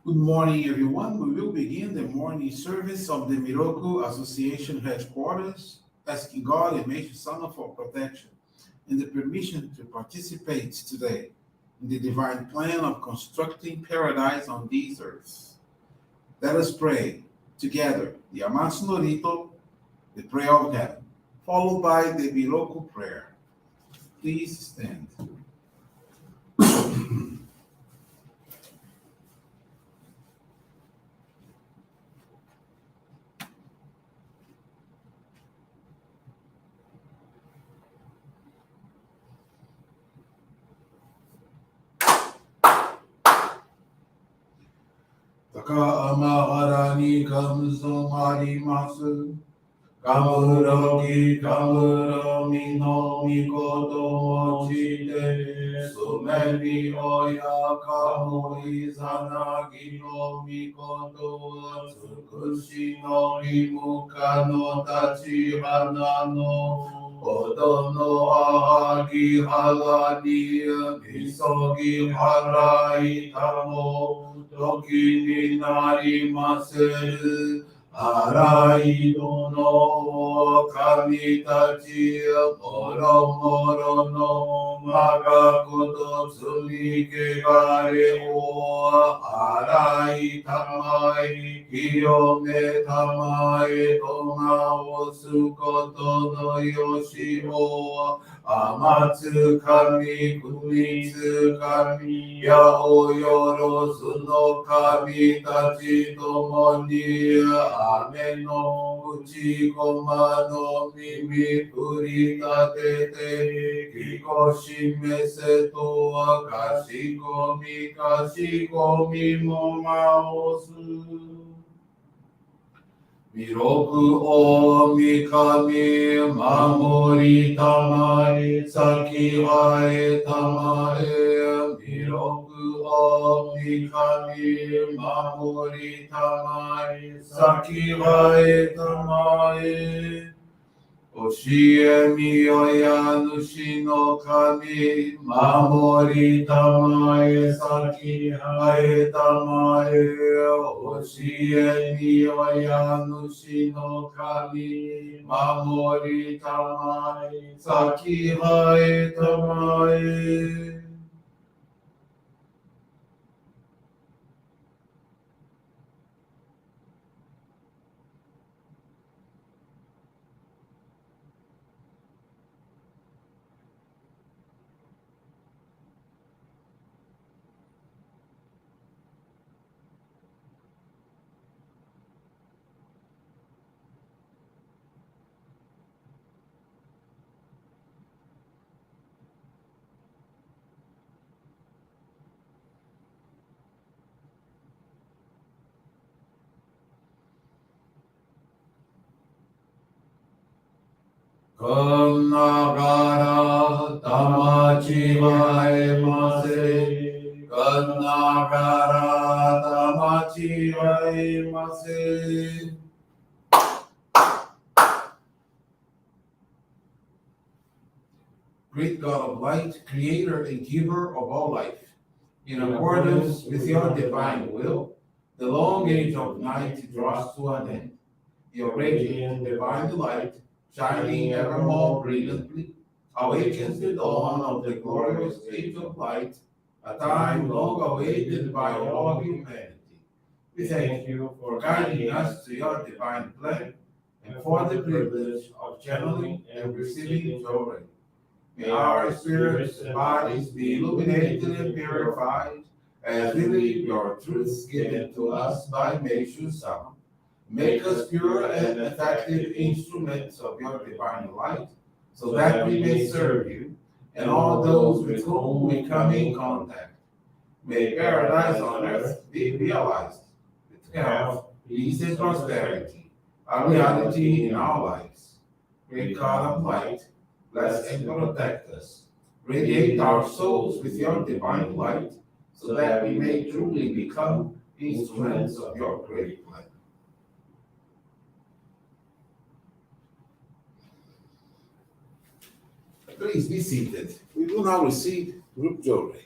Good morning, everyone. We will begin the morning service of the Miroku Association headquarters, asking God and Meishu-sama for protection and the permission to participate today in the divine plan of constructing paradise on these earths. Let us pray together the Amatsu-Norito, the prayer of heaven, followed by the Miroku Prayer. Please stand. 高天原にかむそまります。かむろきかむろみのみこともちて、すめびおやかもいざなぎのみことつくしのりむかの立ち花のおどのあぎはがにみそぎはらいたも時になりませる。荒いどの神たちもろもろのまがこと罪汚れを洗いたまえ清めたまえと直すことのよしを天つ神国つ神やおよろずの神たちともに雨の内駒の耳振り立てて聞こしめせとはかしこみもまおす弥勒大神守りたまえ先はえたまえ弥勒大神守りたまえ先はえたまえ教えみよや主の神、守りたまえ、先はえたまえ、教えみよや主の神、守りたまえ、先はえたまえ。かんながらたまちはえませ。かんながらたまちはえませ。Great God of light, creator and giver of all life, in accordance with your divine will, the long age of night draws to an end. Your radiant divine light, shining ever more brilliantly, awakens the dawn of the glorious age of light, a time long awaited by all humanity. We thank you for guiding us to your divine plan and for the privilege of channeling and receiving Johrei. May our spirits and bodies be illuminated and purified as we live your truths given to us by Meishu-sama. Make us pure and effective instruments of your divine light, so that we may serve you and all those with whom we come in contact. May paradise on earth be realized with health, peace, and prosperity, a reality in our lives. Great God of light, bless and protect us. Radiate our souls with your divine light, so that we may truly become instruments of your great plan. Please be seated. We will now receive group Johrei.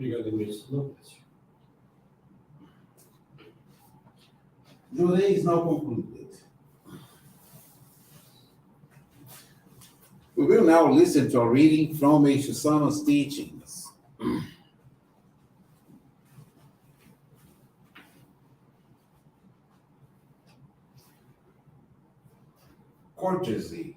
Obrigado, Miroku. No, bless you. Johrei is now concluded. We will now listen to a reading from Meishu-sama's teachings. Courtesy.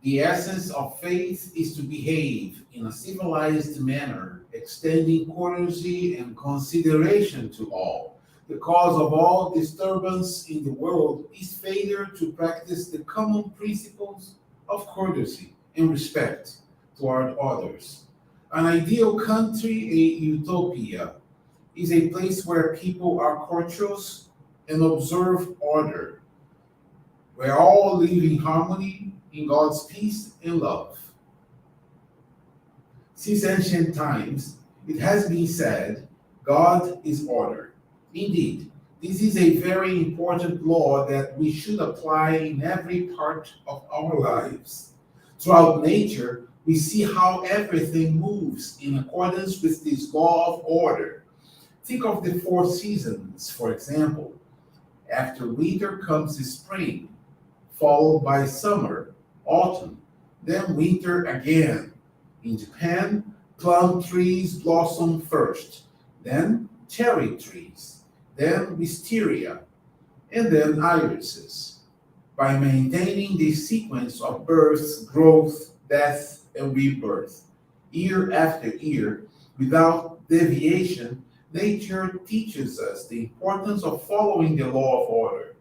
The essence of faith is to behave in a civilized manner, extending courtesy and consideration to all. The cause of all disturbance in the world is failure to practice the common principles of courtesy and respect toward others. An ideal country, a utopia, is a place where people are courteous and observe order, where all live in harmony in God's peace and love. Since ancient times, it has been said, God is order. Indeed, this is a very important law that we should apply in every part of our lives. Throughout nature, we see how everything moves in accordance with this law of order. Think of the 4 seasons, for example. After winter comes spring, followed by summer, autumn, then winter again. In Japan, plum trees blossom first, then cherry trees, then wisteria, and then irises. By maintaining this sequence of birth, growth, death, and rebirth, year after year, without deviation, nature teaches us the importance of following the law of order.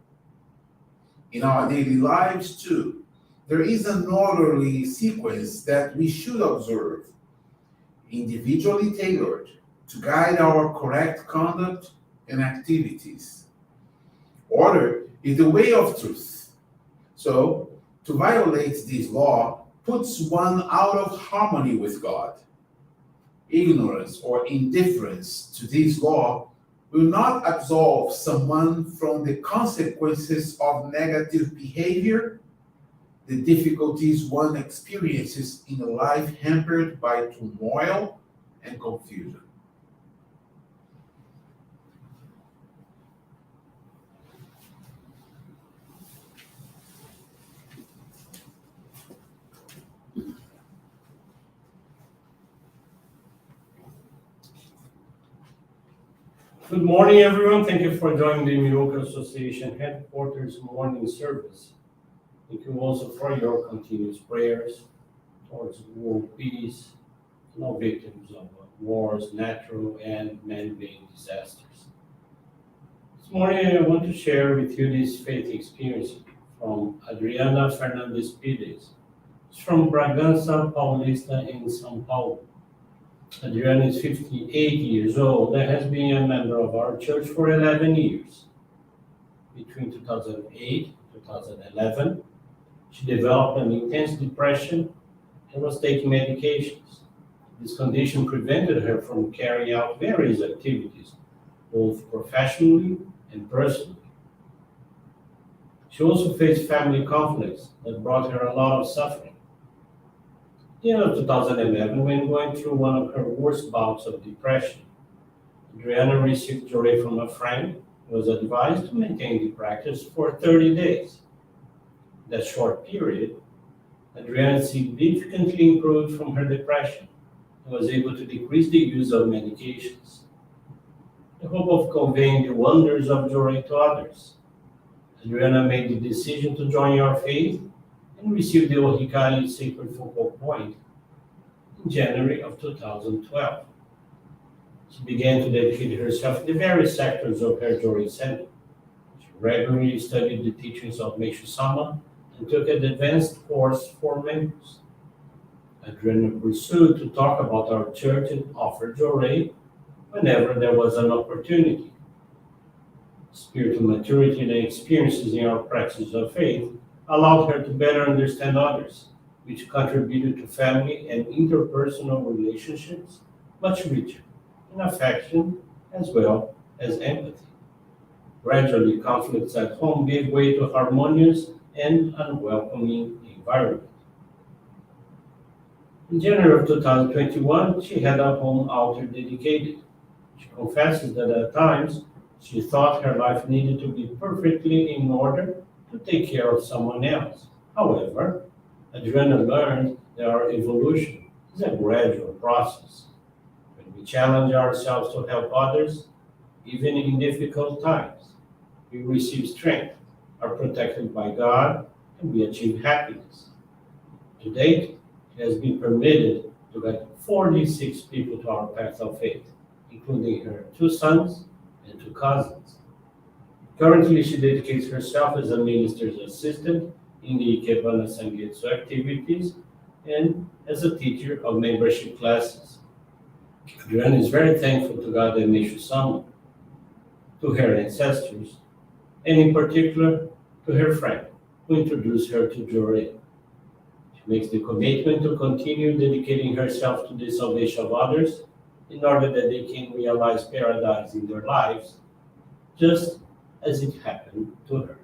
In our daily lives, too, there is an orderly sequence that we should observe, individually tailored to guide our correct conduct and activities. Order is the way of truth. So, to violate this law puts one out of harmony with God. Ignorance or indifference to this law will not absolve someone from the consequences of negative behavior, the difficulties one experiences in a life hampered by turmoil and confusion. Good morning, everyone. Thank you for joining the Miroku Association headquarters morning service. Thank you also for your continuous prayers towards world peace, and all victims of wars, natural and man-made disasters. This morning, I want to share with you this faith experience from Adriana Fernandez Pires. It's from Bragança Paulista in São Paulo. Adriana is 58 years old and has been a member of our church for 11 years. Between 2008 and 2011, she developed an intense depression and was taking medications. This condition prevented her from carrying out various activities, both professionally and personally. She also faced family conflicts that brought her a lot of suffering. At the end of 2011, when going through one of her worst bouts of depression, Adriana received Johrei from a friend who was advised to maintain the practice for 30 days. In that short period, Adriana significantly improved from her depression and was able to decrease the use of medications. In the hope of conveying the wonders of Johrei to others, Adriana made the decision to join our faith and received the Ohikari Sacred Focal Point in January of 2012. She began to dedicate herself to the various sectors of her Johrei Center. She regularly studied the teachings of Meishu-sama and took an advanced course for members. Adriana pursued to talk about our church and offer Johrei whenever there was an opportunity. Spiritual maturity and experiences in our practice of faith allowed her to better understand others, which contributed to family and interpersonal relationships much richer in affection as well as empathy. Gradually, conflicts at home gave way to harmonious and unwelcoming environment. In January of 2021, she had a home altar dedicated. She confesses that at times she thought her life needed to be perfectly in order to take care of someone else. However, Adriana learned that our evolution is a gradual process. When we challenge ourselves to help others, even in difficult times, we receive strength, are protected by God, and we achieve happiness. To date, she has been permitted to guide 46 people to our path of faith, including her 2 sons and 2 cousins. Currently, she dedicates herself as a minister's assistant in the Ikebana Sangetsu activities and as a teacher of membership classes. Adriana is very thankful to God and Meishu-sama, to her ancestors, and in particular to her friend who introduced her to Johrei. She makes the commitment to continue dedicating herself to the salvation of others in order that they can realize paradise in their lives, just as it happened to her.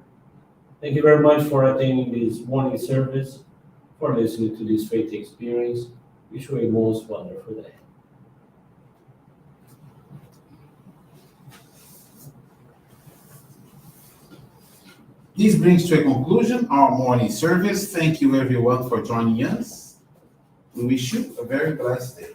Thank you very much for attending this morning service, for listening to this faith experience. Wish you a most wonderful day. This brings to a conclusion our morning service. Thank you everyone for joining us. We wish you a very blessed day.